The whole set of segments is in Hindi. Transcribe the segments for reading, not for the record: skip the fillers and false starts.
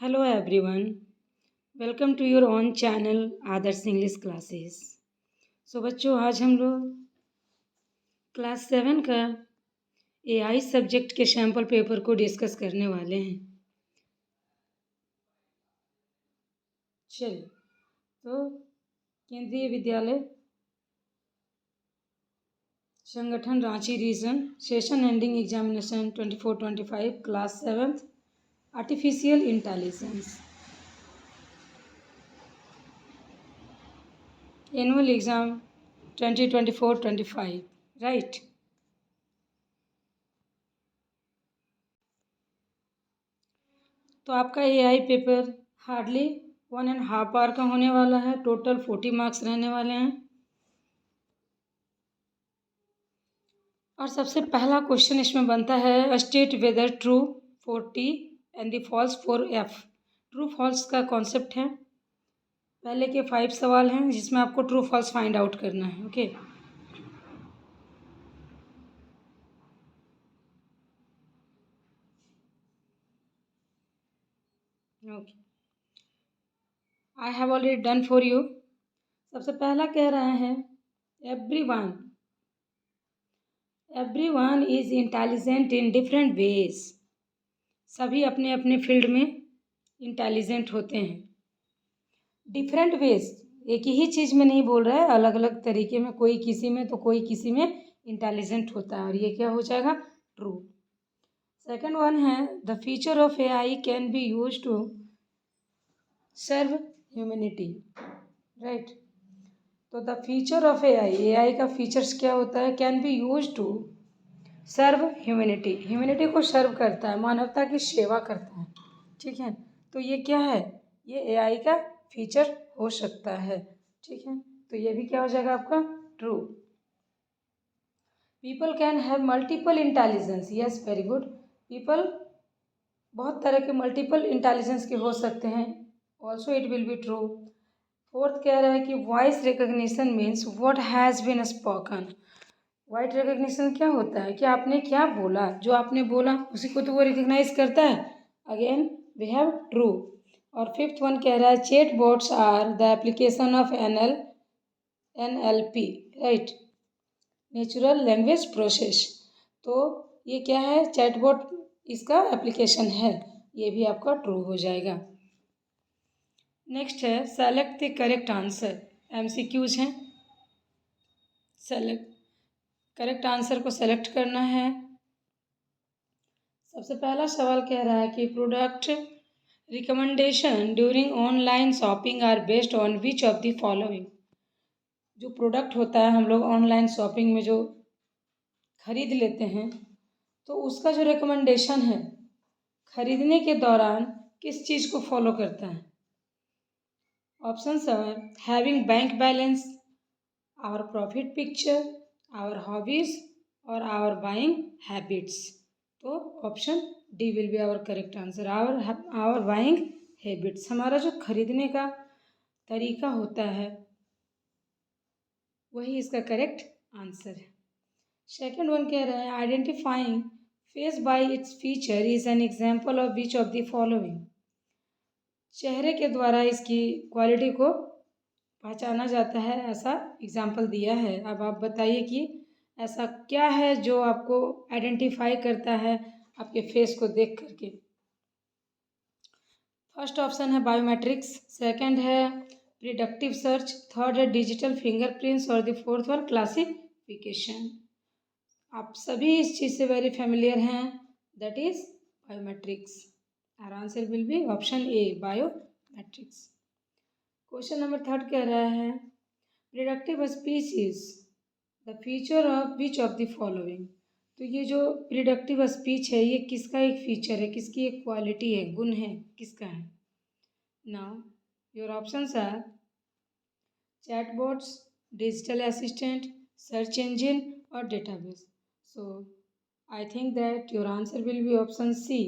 Hello everyone, welcome to your own channel Adarsh English classes. बच्चों आज हम लोग क्लास 7 का एआई सब्जेक्ट के सैम्पल पेपर को डिस्कस करने वाले हैं। चलिए, तो Kendriya Vidyalaya Sangathan Ranchi region session ending examination 24-25 class 7th artificial intelligence annual exam 2024-25 right. तो आपका एआई पेपर हार्डली 1.5 आवर का होने वाला है। टोटल 40 मार्क्स रहने वाले हैं। और सबसे पहला क्वेश्चन इसमें बनता है state whether true for T and the false for F. True false का कॉन्सेप्ट है। पहले के 5 सवाल हैं जिसमें आपको ट्रू फॉल्स फाइंड आउट करना है। Okay okay, I have already done for you. सबसे पहला कह रहा है everyone is intelligent in different ways. सभी अपने अपने फील्ड में इंटेलिजेंट होते हैं। डिफरेंट वेज, एक ही चीज़ में नहीं बोल रहा है, अलग अलग तरीके में, कोई किसी में तो कोई किसी में इंटेलिजेंट होता है। और ये क्या हो जाएगा? ट्रू। सेकंड वन है the feature of AI can be use to serve humanity. Right. तो द फीचर ऑफ एआई का फीचर्स क्या होता है? Can be use to serve humanity. Humanity को सर्व करता है, मानवता की सेवा करता है। ठीक है, तो ये क्या है? ये एआई का फीचर हो सकता है। ठीक है, तो ये भी क्या हो जाएगा आपका? True. People can have multiple intelligence. Yes, very good. People बहुत तरह के मल्टीपल इंटेलिजेंस के हो सकते हैं। Also it will be true. Fourth कह रहा है कि voice recognition means what has been spoken. Voice recognition क्या होता है? कि आपने क्या बोला, जो आपने बोला उसी को तो वो रिकग्नाइज करता है। Again we have true. और फिफ्थ वन कह रहा है chat bots are the application of NLP, right, natural language process. तो ये क्या है? चैटबॉट इसका एप्लीकेशन है। ये भी आपका ट्रू हो जाएगा। नेक्स्ट है select the correct answer. MCQs हैं। करेक्ट आंसर को सेलेक्ट करना है। सबसे पहला सवाल कह रहा है कि product recommendation during online shopping are based on which of the following. जो प्रोडक्ट होता है हम लोग ऑनलाइन शॉपिंग में जो खरीद लेते हैं, तो उसका जो रिकमेंडेशन है खरीदने के दौरान किस चीज़ को फॉलो करता है? Options are having bank balance, our profit picture, our hobbies और आवर बाइंग हैबिट्स। तो option D will be our correct answer. Our buying habits, हमारा जो खरीदने का तरीका होता है वही इसका करेक्ट आंसर है। सेकेंड वन कह रहा है identifying face by its feature is an example of which of the following. चेहरे के द्वारा इसकी क्वालिटी को पहचाना जाता है, ऐसा एग्जाम्पल दिया है। अब आप बताइए कि ऐसा क्या है जो आपको आइडेंटिफाई करता है आपके फेस को देख करके। फर्स्ट ऑप्शन है बायोमेट्रिक्स, सेकंड है प्रिडिक्टिव सर्च, थर्ड है डिजिटल फिंगरप्रिंट्स और द फोर्थ वन क्लासिफिकेशन। आप सभी इस चीज़ से वेरी फेमिलियर हैं, that is biometrics. Our answer will be option A, biometrics. Question number third कह रहा है predictive speech is the feature of which of the following. तो ये जो प्रिडिक्टिव स्पीच है ये किसका एक फीचर है, किसकी एक क्वालिटी है, गुण है, किसका है? Now your options are chatbots, digital assistant, search engine और database. So I think that your answer will be option C,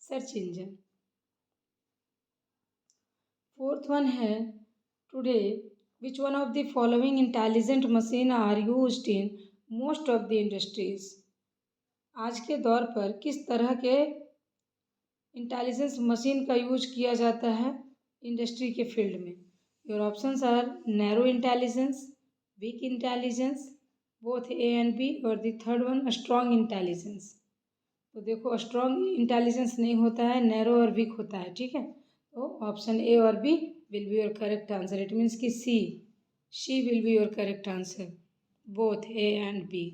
search engine. Fourth one है today which one of the following intelligent machine are used in most of the industries। आज के दौर पर किस तरह के इंटेलिजेंस मशीन का यूज किया जाता है इंडस्ट्री के फील्ड में। Your options are narrow intelligence, weak intelligence, both A and B, और the third one strong intelligence. तो देखो स्ट्रॉन्ग इंटेलिजेंस नहीं होता है, नैरो और वीक होता है, ठीक है। तो ऑप्शन ए और B will be your correct answer. It means कि she will be your correct answer, both A and B.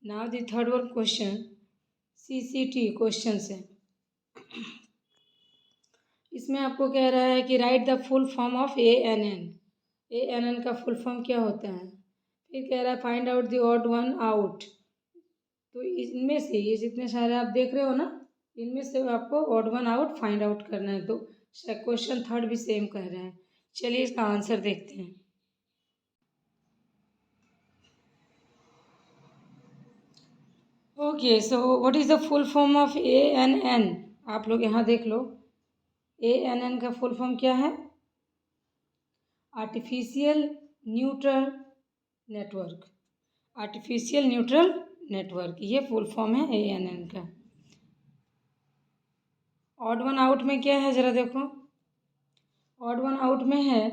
Now the third one question CCT question है। इसमें आपको कह रहा है कि write the full form of ANN। ANN का फुल फॉर्म क्या होता है। फिर कह रहा है find out the odd one out. तो इनमें से ये जितने सारे आप देख रहे हो ना, इनमें से आपको odd one out find out करना है। तो क्वेश्चन थर्ड भी सेम कह रहे हैं। चलिए इसका आंसर देखते हैं। Okay, so what is the full form of ANN। आप लोग यहाँ देख लो, ANN का फुल फॉर्म क्या है। Artificial neutral network. Artificial neutral network, ये फुल फॉर्म है ANN का। ऑड वन आउट में क्या है ज़रा देखो। ऑड वन आउट में है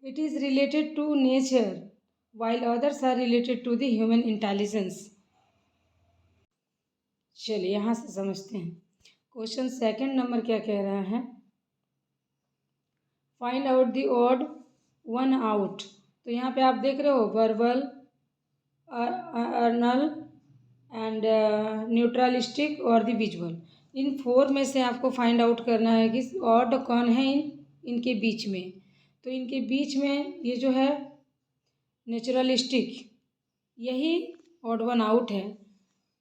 it is related to nature while others are related to the human intelligence। चलिए यहाँ से समझते हैं। क्वेश्चन सेकंड नंबर क्या कह रहा है, find out the odd one out. तो यहाँ पे आप देख रहे हो वर्बल, अर्नल एंड न्यूट्रलिस्टिक और द विजुअल। इन फोर में से आपको फाइंड आउट करना है कि ऑड कौन है इनके बीच में। तो इनके बीच में ये जो है नेचुरलिस्टिक, यही ऑड वन आउट है।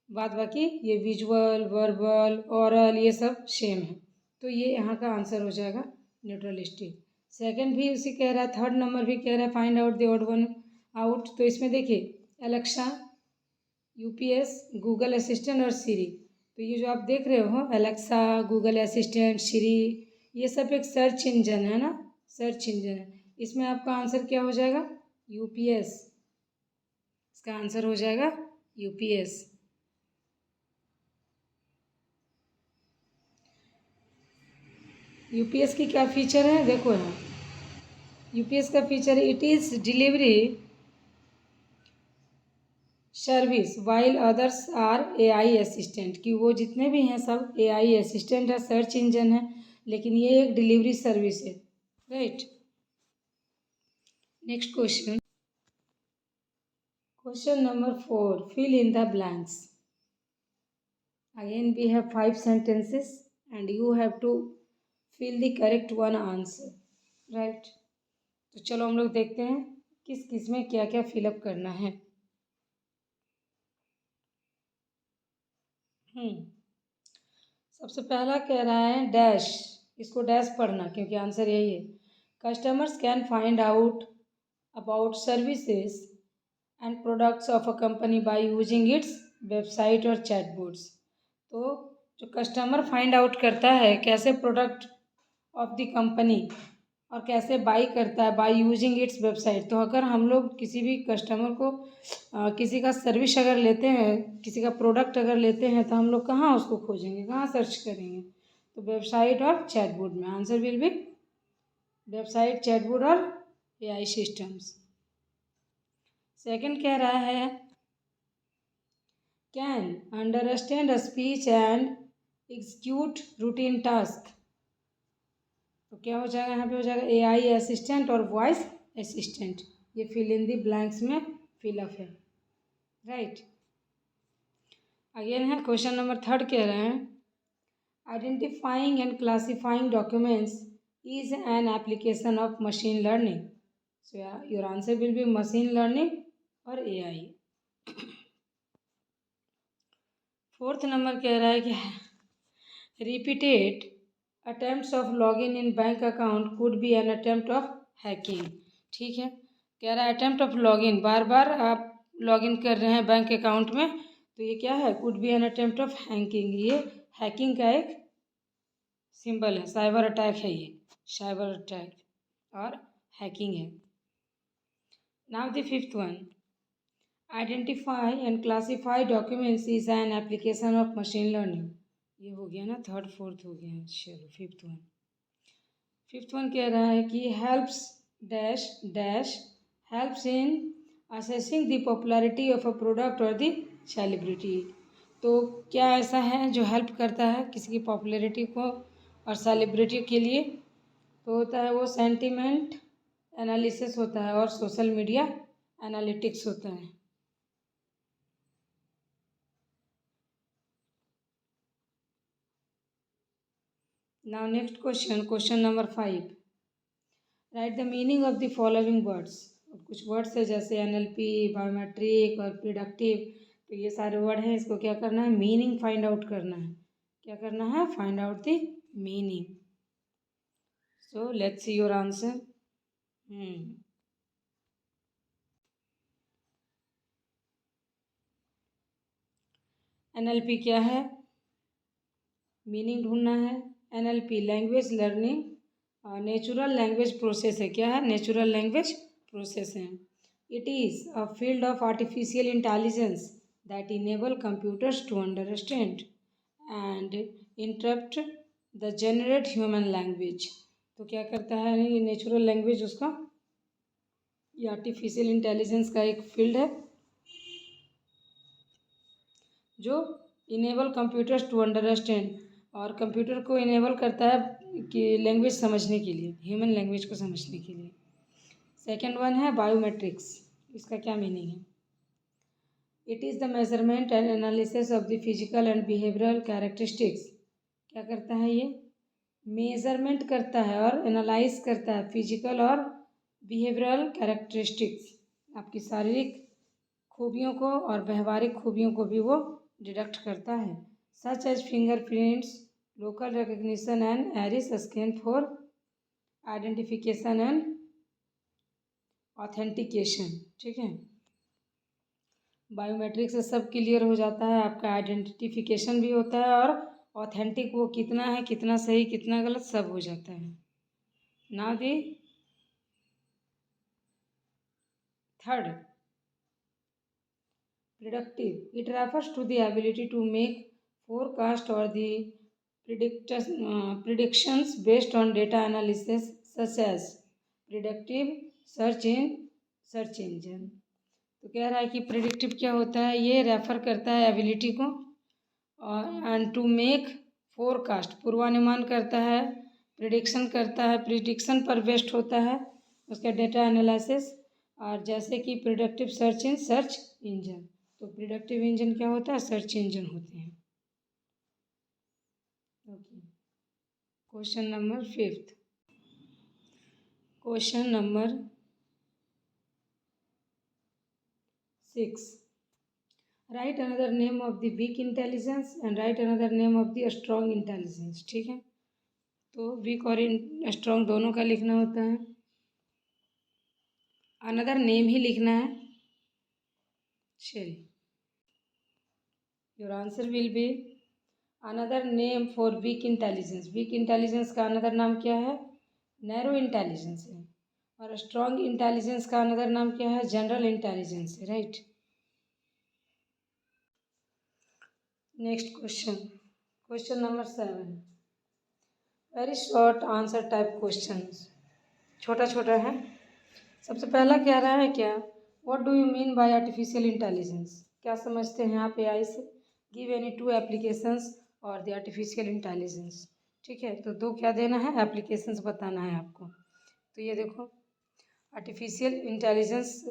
बाद बाकी ये विजुअल, वर्बल, ऑरल ये सब सेम है। तो ये यहाँ का आंसर हो जाएगा न्यूट्रलिस्टिक। सेकंड भी उसी कह रहा है, थर्ड नंबर भी कह रहा है find out the odd one out. तो इसमें देखिए एलेक्सा, UPS, गूगल असिस्टेंट और सीरी। तो ये जो आप देख रहे हो एलेक्सा, गूगल असिस्टेंट, सीरी, ये सब एक सर्च इंजन है ना, सर्च इंजन है। इसमें आपका आंसर क्या हो जाएगा, UPS। इसका आंसर हो जाएगा UPS। UPS की क्या फीचर है देखो यहाँ, UPS का फीचर है it is delivery service while others are AI assistant. कि वो जितने भी हैं सब AI असिस्टेंट है, सर्च इंजन है, लेकिन ये एक डिलीवरी सर्विस है, right. Next question, question number 4, fill in the blanks. Again we have 5 sentences and you have to fill the correct one answer, right। तो चलो हम लोग देखते हैं किस किस में क्या क्या फिलअप करना है। सबसे पहला कह रहा है डैश, इसको डैश पढ़ना क्योंकि आंसर यही है। Customers can find out about services and products of a company by using its website और चैटबॉट्स। तो जो कस्टमर फाइंड आउट करता है कैसे प्रोडक्ट ऑफ द कंपनी और कैसे बाई करता है बाय यूजिंग इट्स वेबसाइट। तो अगर हम लोग किसी भी कस्टमर को किसी का सर्विस अगर लेते हैं, किसी का प्रोडक्ट अगर लेते हैं, तो हम लोग कहाँ उसको खोजेंगे, कहाँ सर्च करेंगे। तो वेबसाइट और चैटबॉट में answer will B website, chatbot और AI सिस्टम्स। सेकंड कह रहा है can understand speech and execute routine task. तो क्या हो जाएगा, यहाँ पे हो जाएगा AI असिस्टेंट और वॉइस असिस्टेंट। ये फिल इन दी ब्लैंक्स में फिलअप है, राइट। अगेन है क्वेश्चन नंबर थर्ड कह रहे हैं identifying and classifying documents is an application of machine learning. So your answer will B machine learning और AI। फोर्थ नंबर कह रहा है कि repeated attempts of log n in bank account could be an attempt of hacking. ठीक है, कह रहा है अटेम्प्ट ऑफ लॉगिन, बार बार आप लॉगिन कर रहे हैं बैंक अकाउंट में, तो ये क्या है, could be an attempt of hacking. ये हैकिंग का एक सिंबल है, साइबर अटैक है, ये साइबर अटैक और हैकिंग है। Now the fifth one, identify and classify documents is an application of machine learning. ये हो गया ना, थर्ड फोर्थ हो गया। चलो फिफ्थ वन कह रहा है कि helps dash dash helps in assessing the popularity of a product और द सेलिब्रिटी। तो क्या ऐसा है जो हेल्प करता है किसी की पॉपुलैरिटी को और सेलिब्रिटी के लिए? तो होता है वो सेंटिमेंट एनालिसिस होता है और सोशल मीडिया एनालिटिक्स होता है। Now next question number 5। Right the meaning of the following words. कुछ वर्ड्स है जैसे एनएलपी, बायोमेट्रिक और प्रिडिक्टिव। तो ये सारे वर्ड हैं, इसको क्या करना है? मीनिंग फाइंड आउट करना है। क्या करना है? Find out the meaning. So let's see your answer. NLP क्या है? मीनिंग ढूंढना है। NLP language learning natural language process है। क्या है? नेचुरल लैंग्वेज प्रोसेस है। It is a field of artificial intelligence that enable computers to understand and interpret the generate human language. तो क्या करता है ये नेचुरल लैंग्वेज उसका? ये आर्टिफिशियल इंटेलिजेंस का एक फील्ड है जो इनेबल कंप्यूटर्स टू अंडरस्टैंड, और कंप्यूटर को इनेबल करता है कि लैंग्वेज समझने के लिए, ह्यूमन लैंग्वेज को समझने के लिए। सेकेंड वन है बायोमेट्रिक्स। इसका क्या मीनिंग है? It is the measurement and analysis of the physical and behavioural characteristics. क्या करता है ये? मेजरमेंट करता है और एनालाइज करता है फिजिकल और बिहेवियरल कैरेक्टरिस्टिक्स, आपकी शारीरिक खूबियों को और व्यवहारिक खूबियों को भी वो डिडक्ट करता है। Such as fingerprints, local recognition and iris scan for identification and authentication. ठीक है, बायोमेट्रिक से सब क्लियर हो जाता है, आपका आइडेंटिफिकेशन भी होता है और ऑथेंटिक वो कितना है, कितना सही, कितना गलत, सब हो जाता है। Now the third, predictive. It refers to the ability to make forecast or the predictions based on data analysis, such as predictive search engine. तो कह रहा है कि प्रिडिक्टिव क्या होता है? ये रेफर करता है एबिलिटी को, और एंड टू मेक फोरकास्ट, पूर्वानुमान करता है, प्रिडिक्शन करता है, प्रिडिक्शन पर बेस्ड होता है उसका डेटा एनालिसिस, और जैसे कि प्रिडिक्टिव सर्च इंजन। तो प्रिडिक्टिव इंजन क्या होता है? सर्च इंजन होते हैं। Okay, question number 5। Question number 6। Write another name of the weak intelligence and write another name of the strong intelligence. ठीक है, तो वीक और स्ट्रॉन्ग दोनों का लिखना होता है। अनदर नेम ही लिखना है। चलिए, your answer will be another name for weak intelligence. Weak intelligence का अनदर नाम क्या है? नैरो इंटेलिजेंस है। और स्ट्रॉन्ग इंटेलिजेंस का अनदर नाम क्या है? जनरल इंटेलिजेंस है। Right, next question number 7। Very short answer type question, छोटा छोटा है। सबसे पहला कह रहा है क्या? What do you mean by artificial intelligence? क्या समझते हैं आप एआई से? गिव एनी 2 एप्लीकेशंस और द आर्टिफिशियल इंटेलिजेंस। ठीक है, तो 2 क्या देना है? एप्लीकेशंस बताना है आपको। तो ये देखो, artificial intelligence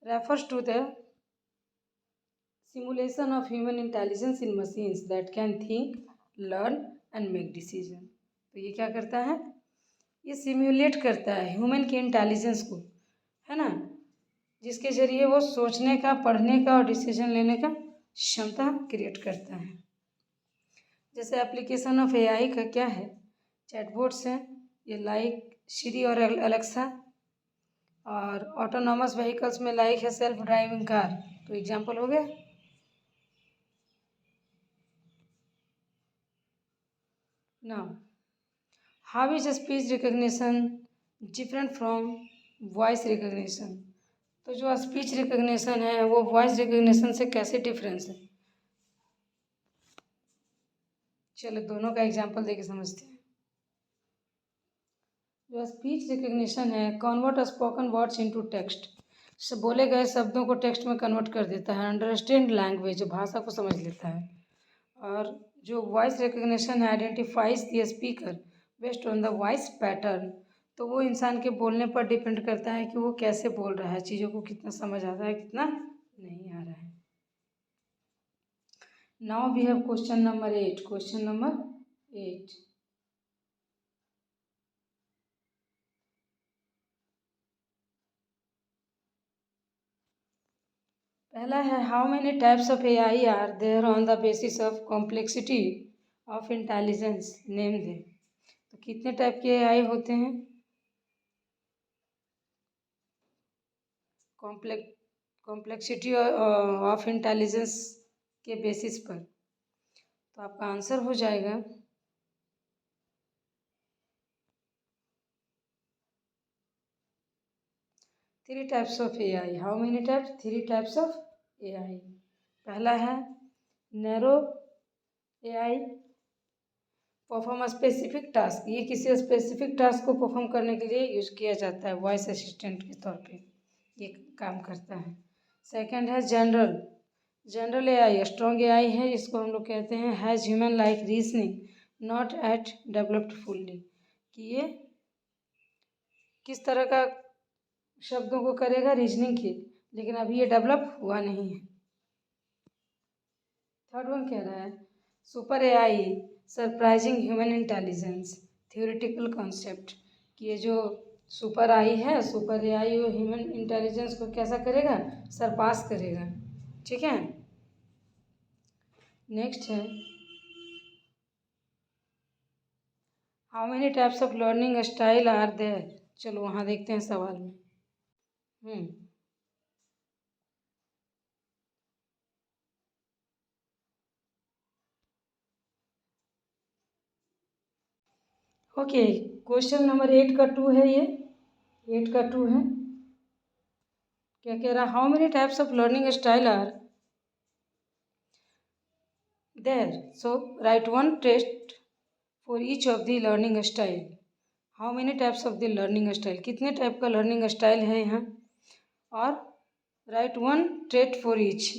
refers to the simulation of human intelligence in machines that can think, learn and make decision। तो ये क्या करता है? ये सिम्युलेट करता है ह्यूमन के इंटेलिजेंस को, है ना, जिसके जरिए वो सोचने का, पढ़ने का और डिसीजन लेने का क्षमता क्रिएट करता है। जैसे एप्लीकेशन ऑफ एआई का क्या है? चैटबॉट्स हैं ये, लाइक सिरी और अलेक्सा, और ऑटोनॉमस व्हीकल्स में लाइक है सेल्फ ड्राइविंग कार। तो एग्जाम्पल हो गया। Now, how is speech recognition different from voice recognition? तो जो स्पीच रिकग्निशन है वो वॉइस रिकग्निशन से कैसे डिफरेंस है? चलो दोनों का एग्जांपल देके समझते हैं। जो स्पीच रिकग्निशन है, convert spoken words into text, बोले गए शब्दों को टेक्स्ट में कन्वर्ट कर देता है। अंडरस्टैंड लैंग्वेज, भाषा को समझ लेता है। और जो वॉइस रिकग्निशन है, identifies the speaker based on the voice pattern, तो वो इंसान के बोलने पर डिपेंड करता है कि वो कैसे बोल रहा है, चीज़ों को कितना समझ आता है, कितना नहीं आ रहा है। Now we have question number 8। Question number 8, पहला है how many types of AI are there on the basis of complexity of intelligence, name they. तो कितने टाइप के AI होते हैं कॉम्प्लेक्सिटी ऑफ इंटेलिजेंस के बेसिस पर? तो आपका आंसर हो जाएगा 3 types of AI। How many types? 3 types of AI। पहला है narrow AI, perform specific task, ये किसी स्पेसिफिक टास्क को परफॉर्म करने के लिए यूज किया जाता है, वॉइस असिस्टेंट के तौर पे ये काम करता है। सेकंड है general, general AI, strong AI है, इसको हम लोग कहते हैं has human like reasoning not at developed fully, कि ये किस तरह का शब्दों को करेगा, रीजनिंग की, लेकिन अभी ये डेवलप हुआ नहीं है। थर्ड वन कह रहा है super AI, surprising human intelligence, theoretical concept, कि ये जो सुपर आई है, सुपर AI वो ह्यूमन इंटेलिजेंस को कैसा करेगा, सरपास करेगा। ठीक है। नेक्स्ट है how many types of learning style are there. चलो वहाँ देखते हैं सवाल में। ओके, क्वेश्चन नंबर 8 का 2 है, ये 8 का 2 है। क्या कह रहा है how many types of learning style are there, so write one test for each of the learning style. How many types of the learning style, कितने टाइप का लर्निंग स्टाइल है यहाँ, और write one trait for each,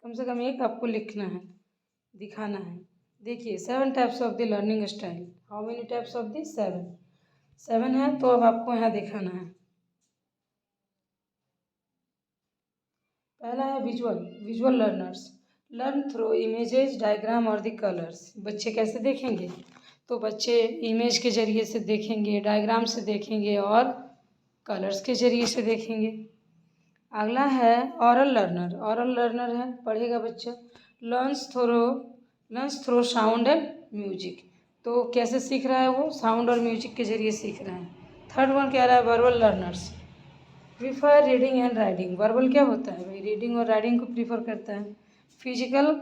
कम से कम एक आपको लिखना है, दिखाना है। देखिए 7 types of the learning style, how many types of the 7 है, तो अब आपको यहाँ दिखाना है। पहला है visual learners, learn through images, diagram और द कलर्स। बच्चे कैसे देखेंगे, तो बच्चे इमेज के जरिए से देखेंगे, डायग्राम से देखेंगे और कलर्स के जरिए से देखेंगे। अगला है ऑरल लर्नर है, पढ़ेगा बच्चा, learns through sound and music, तो कैसे सीख रहा है वो, साउंड और म्यूजिक के जरिए सीख रहा है। थर्ड वन कह रहा है verbal learners, prefer reading and writing. Verbal क्या होता है भाई, रीडिंग और राइटिंग को प्रीफर करता है। फिजिकल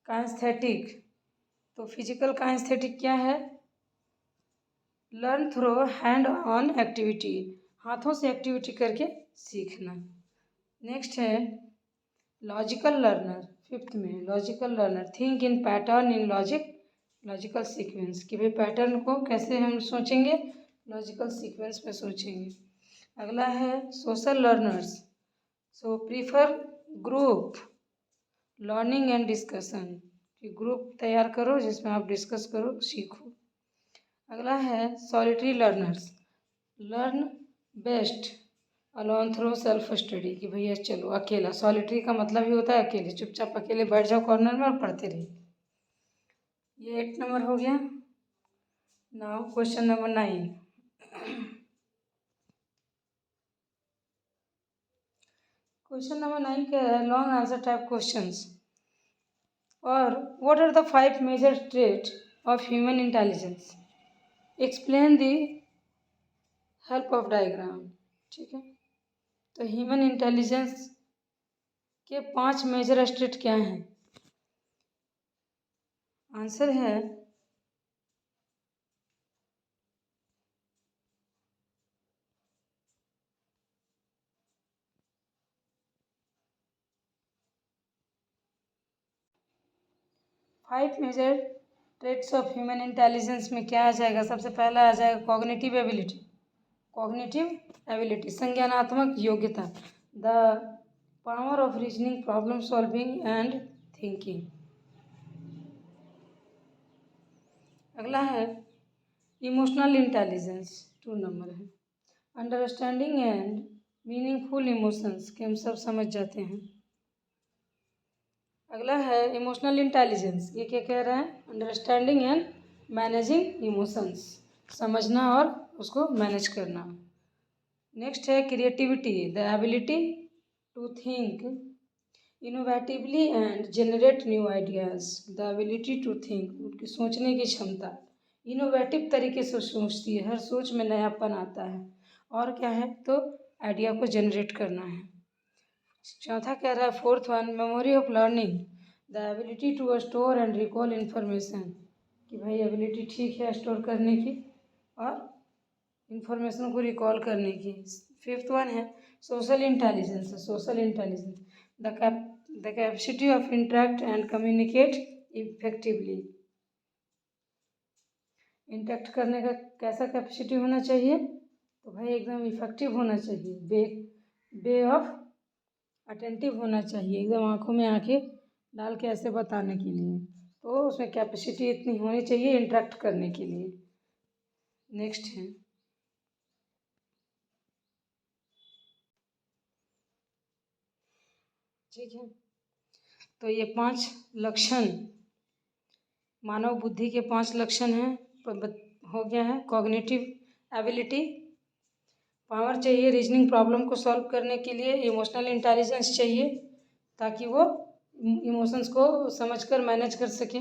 काइंस्थेटिक, तो फिजिकल काइंस्थेटिक क्या है, learn through hand on activity, हाथों से एक्टिविटी करके सीखना। नेक्स्ट है लॉजिकल लर्नर, फिफ्थ में logical learner, think in pattern in logical sequence, कि भाई पैटर्न को कैसे हम सोचेंगे, लॉजिकल सीक्वेंस में सोचेंगे। अगला है social learners, so prefer group learning and discussion, कि ग्रुप तैयार करो जिसमें आप डिस्कस करो, सीखो। अगला है solitary learners, learn best alone through self study, कि भैया चलो अकेला, सॉलिटरी का मतलब ही होता है अकेले, चुपचाप अकेले बैठ जाओ कॉर्नर में और पढ़ते रहिए। ये 8 नंबर हो गया। Now question number 9। Question number 9 क्या है, लॉन्ग आंसर टाइप क्वेश्चंस, और what are the 5 major trait of human intelligence, explain the help of diagram. ठीक है, तो ह्यूमन इंटेलिजेंस के 5 मेजर ट्रेट क्या हैं? आंसर है, 5 major traits of human intelligence में क्या आ जाएगा? सबसे पहला आ जाएगा कॉग्निटिव एबिलिटी। कॉग्निटिव एबिलिटी संज्ञानात्मक योग्यता, the power of reasoning, problem solving and thinking. अगला है इमोशनल इंटेलिजेंस, 2 नंबर है। अंडरस्टैंडिंग एंड मीनिंगफुल इमोशंस के हम सब समझ जाते हैं। अगला है इमोशनल इंटेलिजेंस, ये क्या कह रहा है? अंडरस्टैंडिंग एंड मैनेजिंग इमोशंस, समझना और उसको मैनेज करना। नेक्स्ट है creativity, the ability to think innovatively and generate new ideas. The ability to think, उनकी सोचने की क्षमता, इनोवेटिव तरीके से सोचती है, हर सोच में नयापन आता है। और क्या है? तो आइडिया को जनरेट करना है। चौथा कह रहा है, fourth one, memory of learning, the ability to store and recall information, कि भाई एबिलिटी ठीक है स्टोर करने की और इंफॉर्मेशन को रिकॉल करने की। फिफ्थ वन है social intelligence, social intelligence, the capacity of interact and communicate effectively. Interact करने का कैसा कैपेसिटी होना चाहिए? तो भाई एकदम इफेक्टिव होना चाहिए, वे ऑफ अटेंटिव होना चाहिए, एकदम आंखों में आंखें डाल के ऐसे बताने के लिए। तो उसमें कैपेसिटी इतनी होनी चाहिए इंटरेक्ट करने के लिए। नेक्स्ट है ठीक है, तो ये 5 लक्षण मानव बुद्धि के 5 लक्षण हैं, हो गया है। कॉग्निटिव एबिलिटी, पावर चाहिए रीजनिंग प्रॉब्लम को सॉल्व करने के लिए, इमोशनल इंटेलिजेंस चाहिए ताकि वो इमोशंस को समझकर मैनेज कर सके।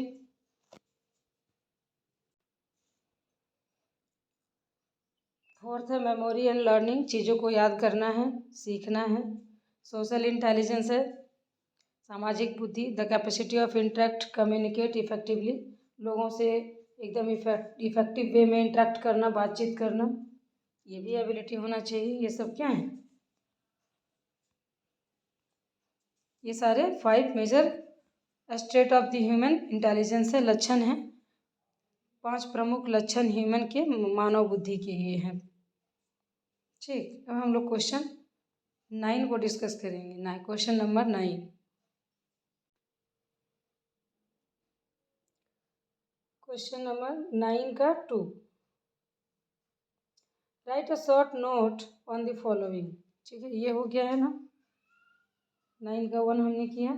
फोर्थ है मेमोरी एंड लर्निंग, चीज़ों को याद करना है, सीखना है। सोशल इंटेलिजेंस है सामाजिक बुद्धि, the capacity of interact communicate effectively, लोगों से एकदम इफेक्टिव वे में इंटरेक्ट करना, बातचीत करना, ये भी एबिलिटी होना चाहिए। ये सब क्या है? ये सारे 5 major state of the human intelligence है, लक्षण हैं, 5 प्रमुख लक्षण ह्यूमन के, मानव बुद्धि के ये हैं। ठीक, अब हम लोग क्वेश्चन 9 को डिस्कस करेंगे। Question number 9। क्वेश्चन नंबर 9 का 2, right a short note on the following. ठीक है, ये हो गया है ना, 9 का 1 हमने किया।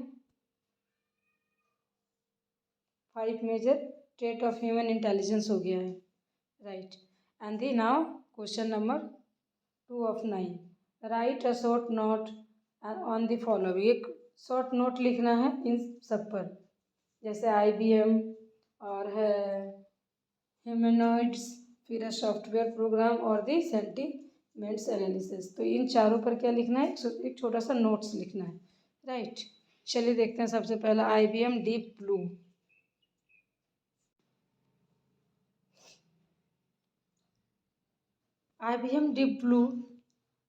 5 major trait of human intelligence हो गया है, right. And the now question number 2 of 9, write a short note on the following. एक शॉर्ट नोट लिखना है इन सब पर, जैसे IBM और है ह्यूमनॉइड्स, फिर है सॉफ्टवेयर प्रोग्राम और दी सेंटीमेंट्स एनालिसिस। तो इन चारों पर क्या लिखना है? एक छोटा सा नोट्स लिखना है, राइट। चलिए देखते हैं। सबसे पहला IBM deep blue. IBM Deep Blue,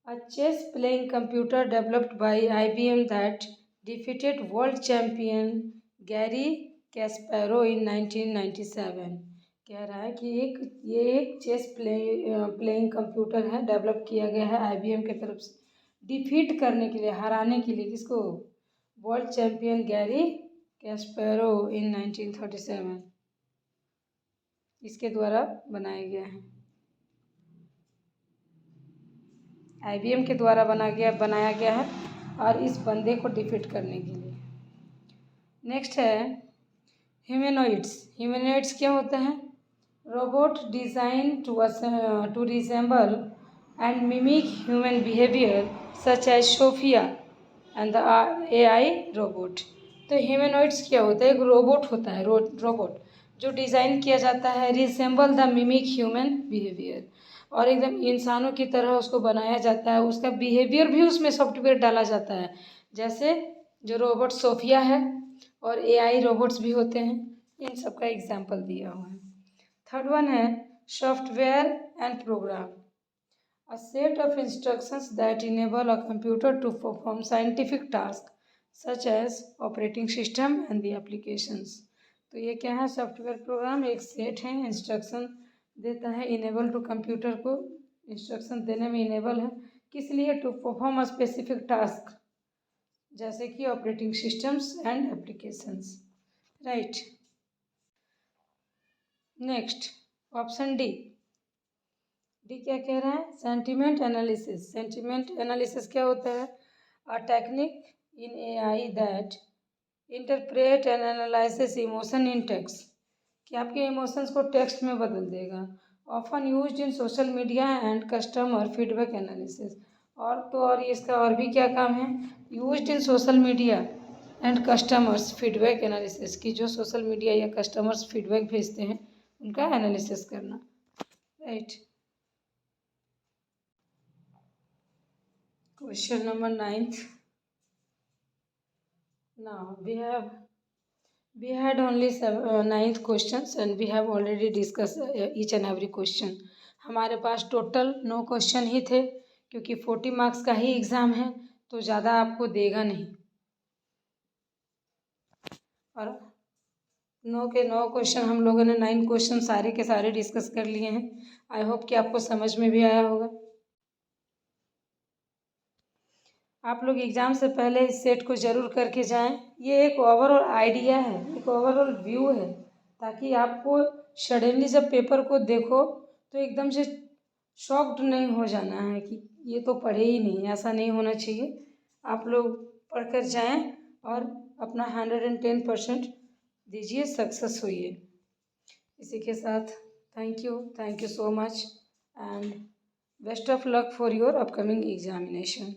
a chess playing computer developed by IBM that defeated world champion Gary Kasparov in 1997। कह रहा है कि ये एक चेस प्लेइंग कंप्यूटर है, डेवलप किया गया है IBM के तरफ से, डिफीट करने के लिए, हराने के लिए, किसको? वर्ल्ड चैम्पियन गैरी कैस्पेरोव इन 1937, इसके द्वारा बनाया गया है, IBM के द्वारा बनाया गया है और इस बंदे को डिफीट करने के लिए। नेक्स्ट है ह्यूमनॉइड्स। ह्यूमनॉइड्स क्या होता है? Robot design to resemble and mimic human behaviour such as Sophia and the AI robot. तो ह्यूमनॉइड्स क्या होता है? एक रोबोट होता है, रोबोट जो डिज़ाइन किया जाता है, resemble the mimic human behaviour, और एकदम इंसानों की तरह उसको बनाया जाता है, उसका बिहेवियर भी उसमें सॉफ्टवेयर डाला जाता है, जैसे जो रोबोट सोफिया है और AI रोबोट्स भी होते हैं। इन सब का एग्जाम्पल दिया हुआ है। थर्ड वन है software and program, a set of instructions that enable a computer to perform scientific tasks such as operating system and the applications। तो ये क्या है, सॉफ्टवेयर प्रोग्राम एक सेट है, इंस्ट्रक्शन देता है, इनेबल टू कंप्यूटर को इंस्ट्रक्शन देने में इनेबल है, किस लिए, to perform a specific task, जैसे कि operating systems and applications, right. Next option D, D क्या कह रहा है, सेंटिमेंट एनालिसिस। सेंटिमेंट एनालिसिस क्या होता है, a technique in AI that interpret and analysis emotion in text, कि आपके इमोशंस को टेक्स्ट में बदल देगा। Often used in social media and customer feedback analysis, और इसका और भी क्या काम है, used in social media and customers feedback analysis, की जो सोशल मीडिया या कस्टमर्स फीडबैक भेजते हैं उनका एनालिसिस करना, right. Question number 9th। Now we had only 9th questions and we have already discussed each and every question. हमारे पास टोटल 9 क्वेश्चन ही थे, क्योंकि 40 मार्क्स का ही एग्ज़ाम है तो ज़्यादा आपको देगा नहीं, और 9 के 9 क्वेश्चन हम लोगों ने 9 क्वेश्चन सारे के सारे डिस्कस कर लिए हैं। आई होप कि आपको समझ में भी आया होगा। आप लोग एग्ज़ाम से पहले इस सेट को ज़रूर करके जाएं। ये एक ओवरऑल आइडिया है, एक ओवरऑल व्यू है, ताकि आपको सडनली जब पेपर को देखो तो एकदम से शॉक्ड नहीं हो जाना है कि ये तो पढ़े ही नहीं, ऐसा नहीं होना चाहिए। आप लोग पढ़कर जाएं और अपना 110% दीजिए, सक्सेस होइए। इसी के साथ thank you so much and best of luck for your upcoming examination.